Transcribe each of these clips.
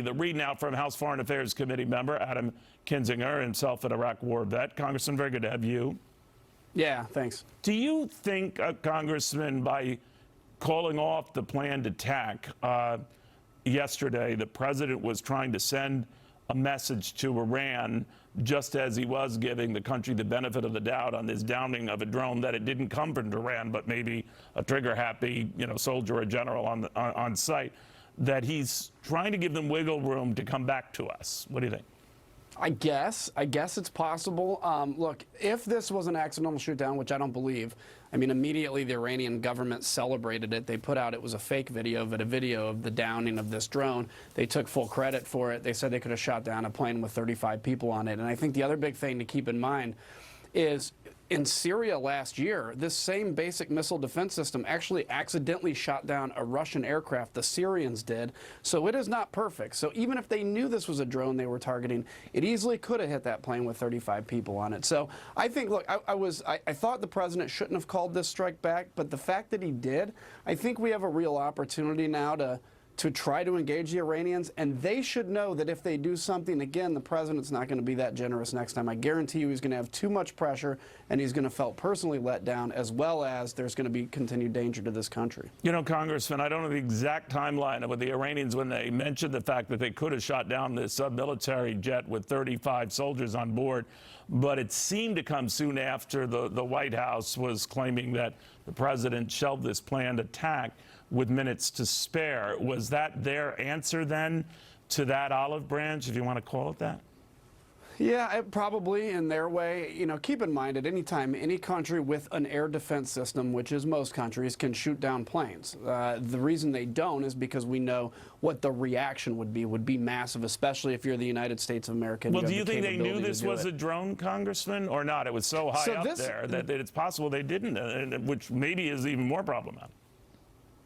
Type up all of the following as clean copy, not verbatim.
The read now from House Foreign Affairs Committee member Adam Kinzinger, himself an Iraq war vet. Congressman, very good to have you. Yeah, thanks. Do you think, Congressman, by calling off the planned attack yesterday, the president was trying to send a message to Iran, just as he was giving the country the benefit of the doubt on this downing of a drone, that it didn't come from Iran, but maybe a trigger-happy, soldier or general on site, that he's trying to give them wiggle room to come back to us? What do you think? I guess it's possible. Look, if this was an accidental shoot down, which I don't believe, I mean, immediately the Iranian government celebrated it. They put out it was a fake video, but a video of the downing of this drone. They took full credit for it. They said they could have shot down a plane with 35 people on it. And I think the other big thing to keep in mind is in Syria last year, this same basic missile defense system actually accidentally shot down a Russian aircraft. The Syrians did. So it is not perfect. So even if they knew this was a drone they were targeting, it easily could have hit that plane with 35 people on it. So I think, look, I thought the president shouldn't have called this strike back, but the fact that he did, I think we have a real opportunity now to try to engage the Iranians, and they should know that if they do something again, the president's not going to be that generous next time. I guarantee you he's going to have too much pressure, and he's going to feel personally let down, as well as there's going to be continued danger to this country. You know, Congressman, I don't know the exact timeline with the Iranians when they mentioned the fact that they could have shot down this military jet with 35 soldiers on board, but it seemed to come soon after the White House was claiming that the president shelved this planned attack with minutes to spare. Was that their answer then to that olive branch, if you want to call it that? Yeah, probably in their way. You know, keep in mind at any time, any country with an air defense system, which is most countries, can shoot down planes. The reason they don't is because we know what the reaction would be massive, especially if you're the United States of America. Well, do you think they knew this was a drone, Congressman, or not? It was so high up there that it's possible they didn't, which maybe is even more problematic.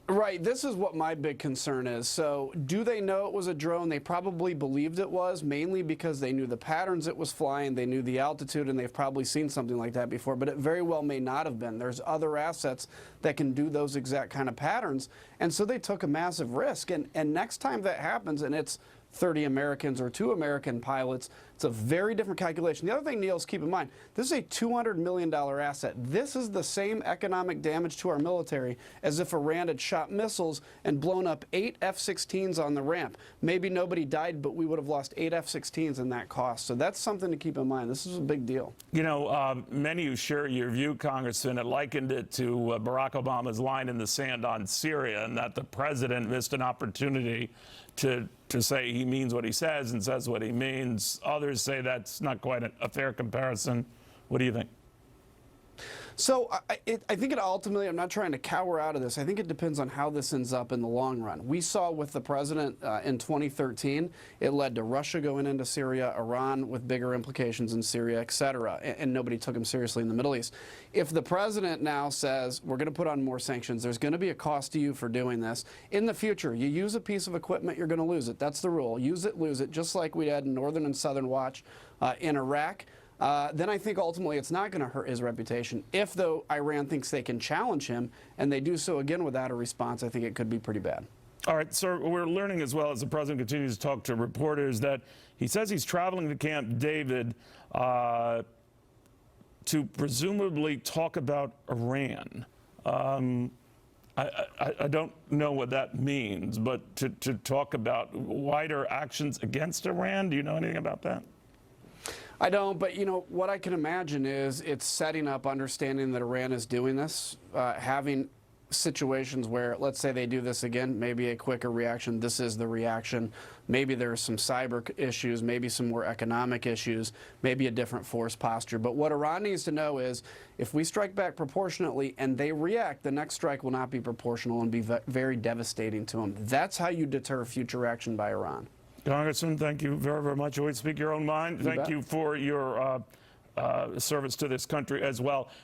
Right. This is what my big concern is. So do they know it was a drone? They probably believed it was, mainly because they knew the patterns it was flying, they knew the altitude, and they've probably seen something like that before, but it very well may not have been. There's other assets that can do those exact kind of patterns, and so they took a massive risk. And next time that happens, and it's 30 Americans or 2 American pilots, it's a very different calculation. The other thing, Neil, is keep in mind, this is a $200 million asset. This is the same economic damage to our military as if Iran had shot missiles and blown up 8 F-16s on the ramp. Maybe nobody died, but we would have lost 8 F-16s in that cost. So that's something to keep in mind. This is a big deal. You know, many who share your view, Congressman, had likened it to Barack Obama's line in the sand on Syria, and that the president missed an opportunity to say he means what he says and says what he means. Others say that's not quite a fair comparison. What do you think? So I think it ultimately, I'm not trying to cower out of this, I think it depends on how this ends up in the long run. We saw with the president in 2013, it led to Russia going into Syria, Iran with bigger implications in Syria, et cetera, and nobody took him seriously in the Middle East. If the president now says, we're going to put on more sanctions, there's going to be a cost to you for doing this, in the future, you use a piece of equipment, you're going to lose it. That's the rule. Use it, lose it, just like we had in Northern and Southern Watch in Iraq. Then I think ultimately it's not going to hurt his reputation. If, though, Iran thinks they can challenge him and they do so again without a response, I think it could be pretty bad. All right, sir, we're learning as well as the president continues to talk to reporters that he says he's traveling to Camp David to presumably talk about Iran. I don't know what that means, but to talk about wider actions against Iran, do you know anything about that? I don't, but you know, what I can imagine is it's setting up understanding that Iran is doing this, having situations where, let's say they do this again, maybe a quicker reaction, this is the reaction, maybe there's some cyber issues, maybe some more economic issues, maybe a different force posture. But what Iran needs to know is if we strike back proportionately and they react, the next strike will not be proportional and be very devastating to them. That's how you deter future action by Iran. Congressman, thank you very, very much. Always speak your own mind. Thank you for your service to this country as well.